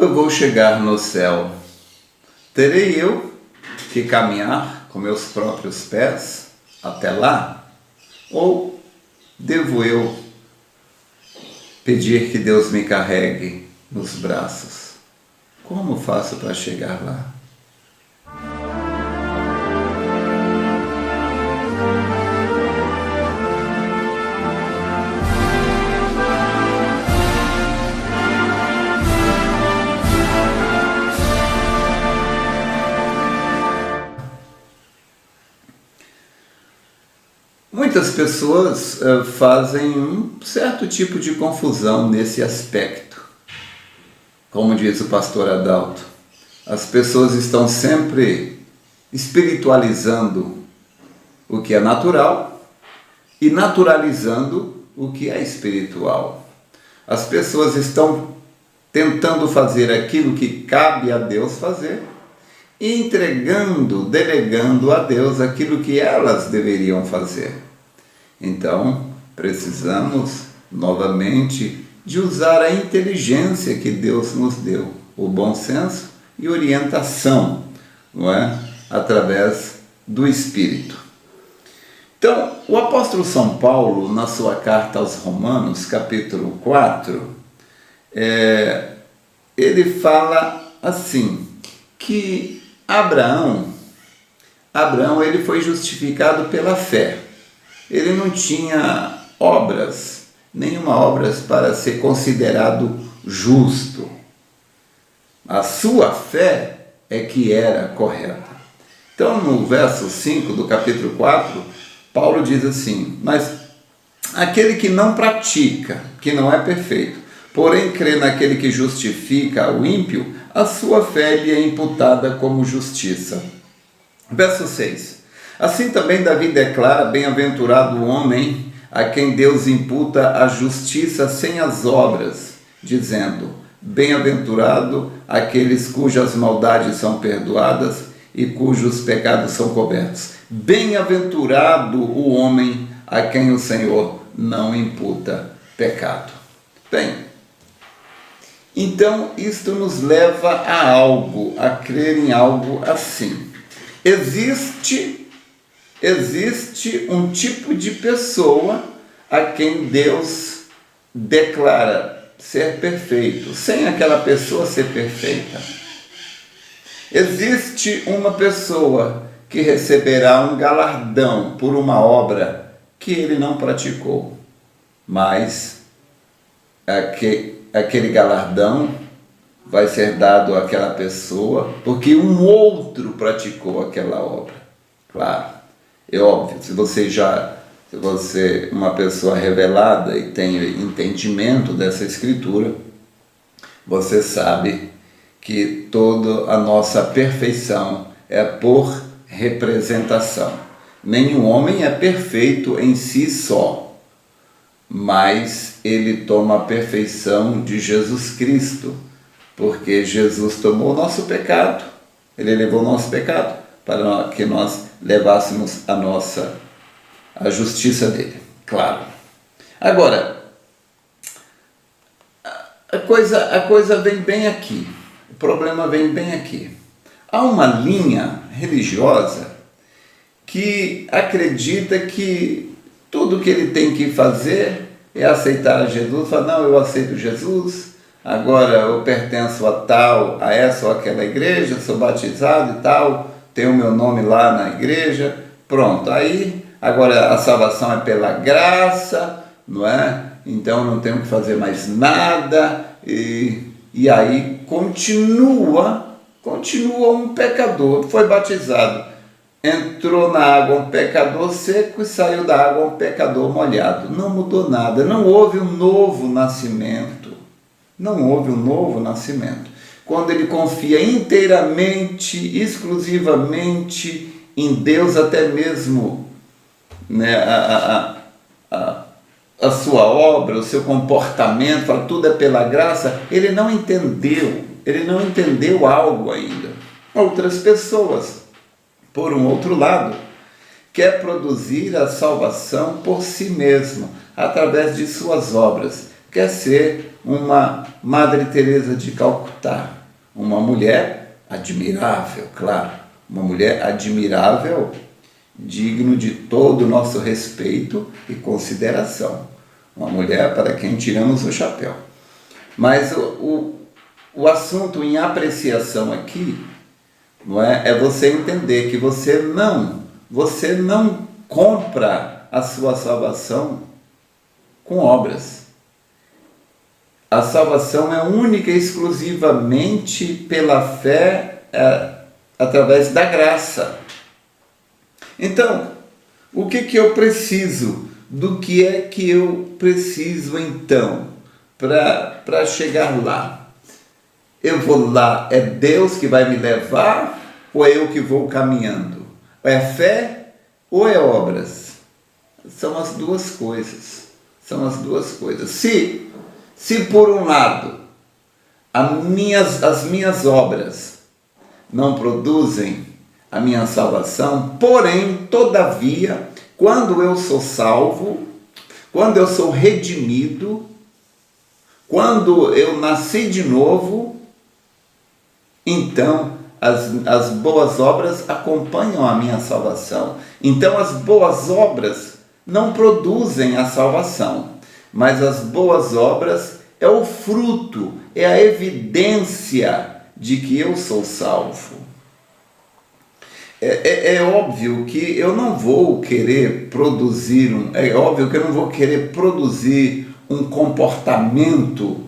Como eu vou chegar no céu? Terei eu que caminhar com meus próprios pés até lá? Ou devo eu pedir que Deus me carregue nos braços? Como faço para chegar lá? Muitas pessoas fazem um certo tipo de confusão nesse aspecto. Como diz o pastor Adalto, as pessoas estão sempre espiritualizando o que é natural e naturalizando o que é espiritual. As pessoas estão tentando fazer aquilo que cabe a Deus fazer e entregando, delegando a Deus aquilo que elas deveriam fazer. Então, precisamos novamente de usar a inteligência que Deus nos deu, o bom senso e orientação, não é? Através do Espírito. Então, o apóstolo São Paulo, na sua carta aos Romanos, capítulo 4, ele fala assim, que Abraão ele foi justificado pela fé. Ele não tinha obras, nenhuma obra para ser considerado justo. A sua fé é que era correta. Então, no verso 5 do capítulo 4, Paulo diz assim, mas aquele que não pratica, que não é perfeito, porém crê naquele que justifica o ímpio, a sua fé lhe é imputada como justiça. Verso 6. Assim também Davi declara, bem-aventurado o homem a quem Deus imputa a justiça sem as obras, dizendo, bem-aventurado aqueles cujas maldades são perdoadas e cujos pecados são cobertos. Bem-aventurado o homem a quem o Senhor não imputa pecado. Bem, então isto nos leva a algo, a crer em algo assim. Existe um tipo de pessoa a quem Deus declara ser perfeito, sem aquela pessoa ser perfeita. Existe uma pessoa que receberá um galardão por uma obra que ele não praticou, mas aquele galardão vai ser dado àquela pessoa porque um outro praticou aquela obra. Claro, é óbvio, se você é uma pessoa revelada e tem entendimento dessa escritura, você sabe que toda a nossa perfeição é por representação. Nenhum homem é perfeito em si só, mas ele toma a perfeição de Jesus Cristo, porque Jesus tomou o nosso pecado, ele levou o nosso pecado para que nós levássemos a justiça dele, claro. Agora, a coisa vem bem aqui, o problema vem bem aqui. Há uma linha religiosa que acredita que tudo que ele tem que fazer é aceitar Jesus, fala, não, eu aceito Jesus, agora eu pertenço a essa ou aquela igreja, sou batizado e tal, tenho o meu nome lá na igreja, pronto, aí agora a salvação é pela graça, não é? Então não tenho que fazer mais nada, e aí continua um pecador, foi batizado, entrou na água um pecador seco e saiu da água um pecador molhado, não mudou nada, não houve um novo nascimento, quando ele confia inteiramente, exclusivamente em Deus, até mesmo, né, a sua obra, o seu comportamento, fala, tudo é pela graça, ele não entendeu algo ainda. Outras pessoas, por um outro lado, quer produzir a salvação por si mesmo, através de suas obras, quer ser uma Madre Teresa de Calcutá, uma mulher admirável, claro, uma mulher admirável, digno de todo o nosso respeito e consideração, uma mulher para quem tiramos o chapéu. Mas o assunto em apreciação aqui, não é você entender que você não compra a sua salvação com obras. A salvação é única e exclusivamente pela fé, através da graça. Então, o que eu preciso? Do que é que eu preciso então para chegar lá? Eu vou lá, é Deus que vai me levar ou é eu que vou caminhando? É fé ou é obras? São as duas coisas. São as duas coisas. Se por um lado as minhas obras não produzem a minha salvação, porém, todavia, quando eu sou salvo, quando eu sou redimido, quando eu nasci de novo, então as boas obras acompanham a minha salvação. Então as boas obras não produzem a salvação, mas as boas obras é o fruto, é a evidência de que eu sou salvo. É óbvio que eu não vou querer produzir um comportamento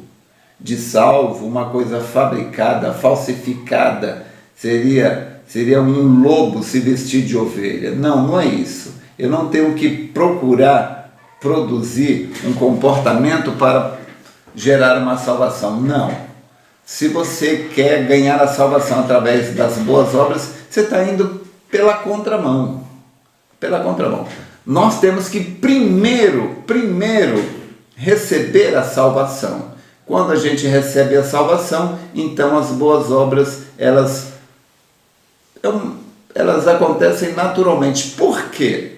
de salvo, uma coisa fabricada, falsificada. Seria um lobo se vestir de ovelha. Não é isso. Eu não tenho que procurar produzir um comportamento para gerar uma salvação. Não. Se você quer ganhar a salvação através das boas obras, você está indo pela contramão. Nós temos que primeiro receber a salvação. Quando a gente recebe a salvação, então as boas obras, elas acontecem naturalmente. Por quê?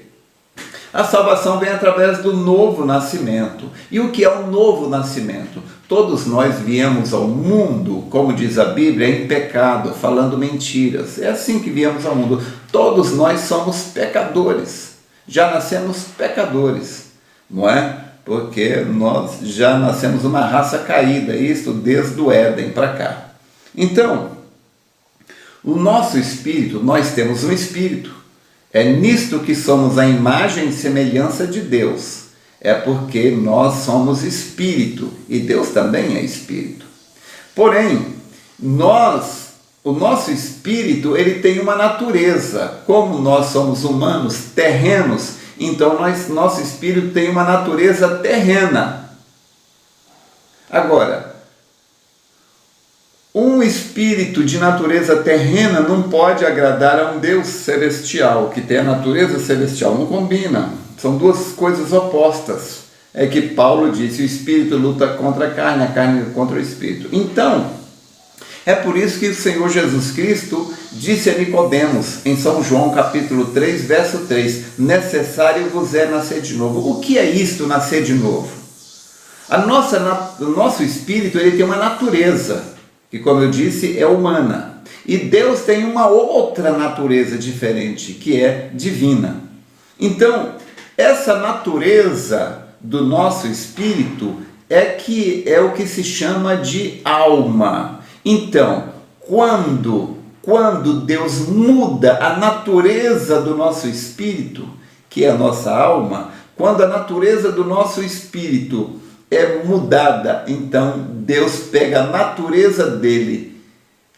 A salvação vem através do novo nascimento. E o que é o novo nascimento? Todos nós viemos ao mundo, como diz a Bíblia, em pecado, falando mentiras. É assim que viemos ao mundo. Todos nós somos pecadores. Já nascemos pecadores, não é? Porque nós já nascemos uma raça caída, isto desde o Éden para cá. Então, o nosso espírito, nós temos um espírito. É nisto que somos a imagem e semelhança de Deus. É porque nós somos espírito e Deus também é espírito. Porém, o nosso espírito, ele tem uma natureza. Como nós somos humanos, terrenos, então nosso espírito tem uma natureza terrena. Agora, um espírito de natureza terrena não pode agradar a um Deus celestial, que tem a natureza celestial. Não combina. São duas coisas opostas. É que Paulo disse, o espírito luta contra a carne contra o espírito. Então, é por isso que o Senhor Jesus Cristo disse a Nicodemos, em São João capítulo 3, verso 3, necessário vos é nascer de novo. O que é isto, nascer de novo? O nosso espírito, ele tem uma natureza, que, como eu disse, é humana. E Deus tem uma outra natureza diferente, que é divina. Então, essa natureza do nosso espírito é o que se chama de alma. Então, quando Deus muda a natureza do nosso espírito, que é a nossa alma, quando a natureza do nosso espírito é mudada, então Deus pega a natureza dele,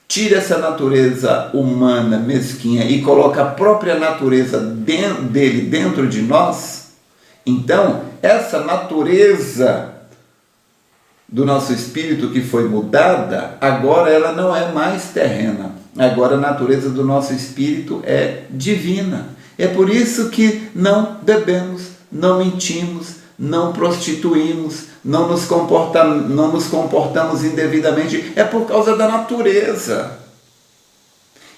tira essa natureza humana, mesquinha, e coloca a própria natureza dele dentro de nós. Então, essa natureza do nosso espírito que foi mudada, agora ela não é mais terrena. Agora a natureza do nosso espírito é divina. É por isso que não bebemos, não mentimos, não prostituímos, não nos comportamos indevidamente. É por causa da natureza.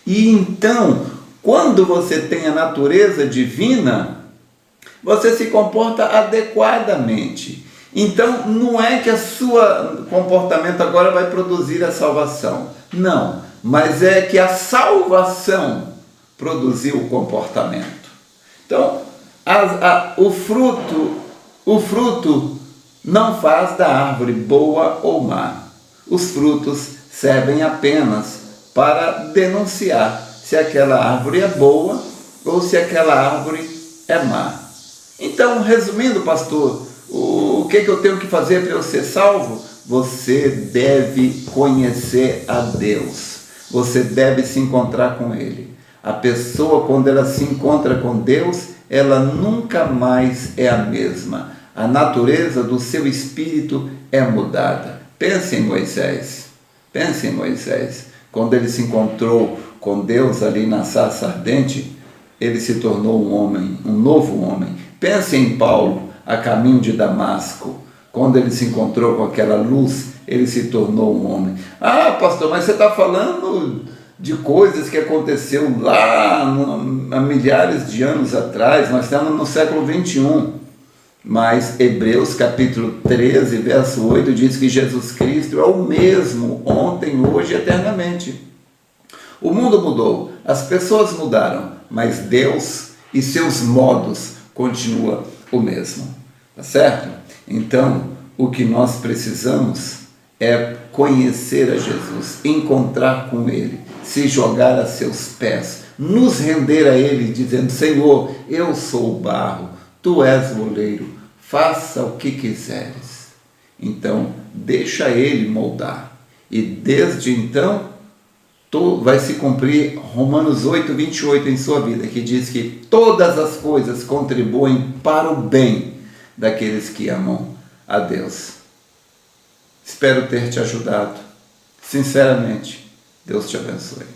E então, quando você tem a natureza divina, você se comporta adequadamente. Então, não é que o seu comportamento agora vai produzir a salvação. Não, mas é que a salvação produziu o comportamento. Então, o fruto não faz da árvore boa ou má. Os frutos servem apenas para denunciar se aquela árvore é boa ou se aquela árvore é má. Então, resumindo, pastor, o que eu tenho que fazer para eu ser salvo? Você deve conhecer a Deus. Você deve se encontrar com Ele. A pessoa, quando ela se encontra com Deus, ela nunca mais é a mesma. A natureza do seu espírito é mudada. Pense em Moisés. Pense em Moisés. Quando ele se encontrou com Deus ali na sarça ardente, ele se tornou um homem, um novo homem. Pense em Paulo, a caminho de Damasco. Quando ele se encontrou com aquela luz, ele se tornou um homem. Ah, pastor, mas você está falando de coisas que aconteceu lá há milhares de anos atrás. Nós estamos no século 21. Mas Hebreus capítulo 13, verso 8 diz que Jesus Cristo é o mesmo ontem, hoje e eternamente. O mundo mudou, as pessoas mudaram, mas Deus e seus modos continuam o mesmo. Tá certo? Então, o que nós precisamos é conhecer a Jesus, encontrar com Ele, se jogar a seus pés, nos render a Ele, dizendo: Senhor, eu sou o barro, Tu és o oleiro, faça o que quiseres. Então, deixa Ele moldar. E desde então, vai se cumprir Romanos 8, 28 em sua vida, que diz que todas as coisas contribuem para o bem daqueles que amam a Deus. Espero ter te ajudado. Sinceramente, Deus te abençoe.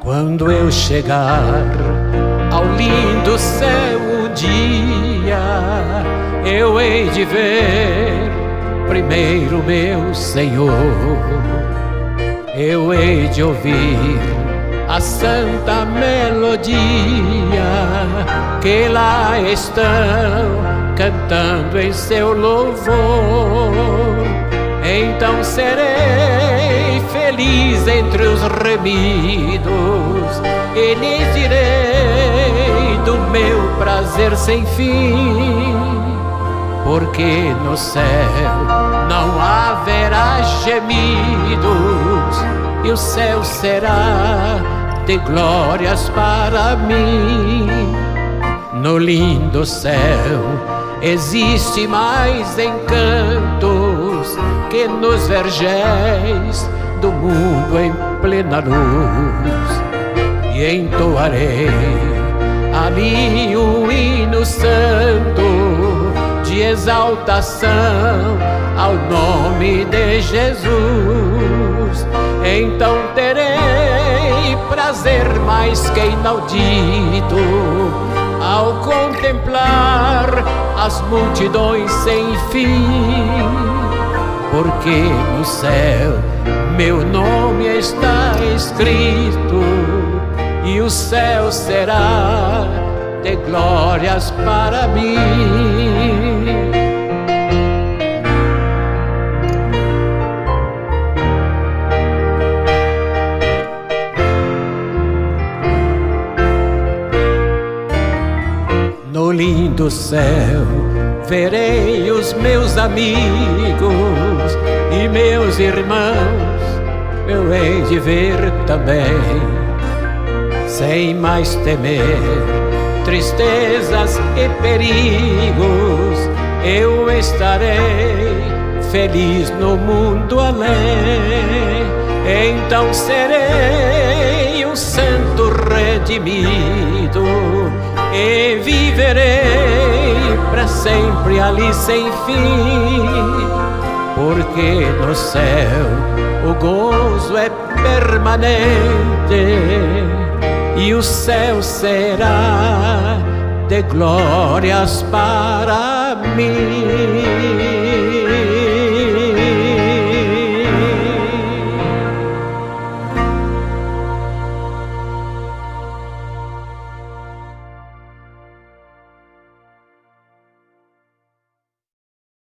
Quando eu chegar ao lindo céu um dia, eu hei de ver primeiro meu Senhor. Eu hei de ouvir a santa melodia que lá estão cantando em seu louvor. Então serei feliz entre os remidos e lhes direi do meu prazer sem fim, porque no céu não haverá gemidos e o céu será de glórias para mim. No lindo céu existe mais encantos que nos vergéis do mundo em plena luz, e entoarei ali um hino santo de exaltação ao nome de Jesus. Então terei prazer mais que inaudito ao contemplar as multidões sem fim, porque no céu meu nome está escrito e o céu será de glórias para mim. No lindo céu verei os meus amigos e meus irmãos, eu hei de ver também, sem mais temer tristezas e perigos. Eu estarei feliz no mundo além. Então serei um santo redimido e viverei para sempre ali sem fim, porque no céu o gozo é permanente e o céu será de glórias para mim.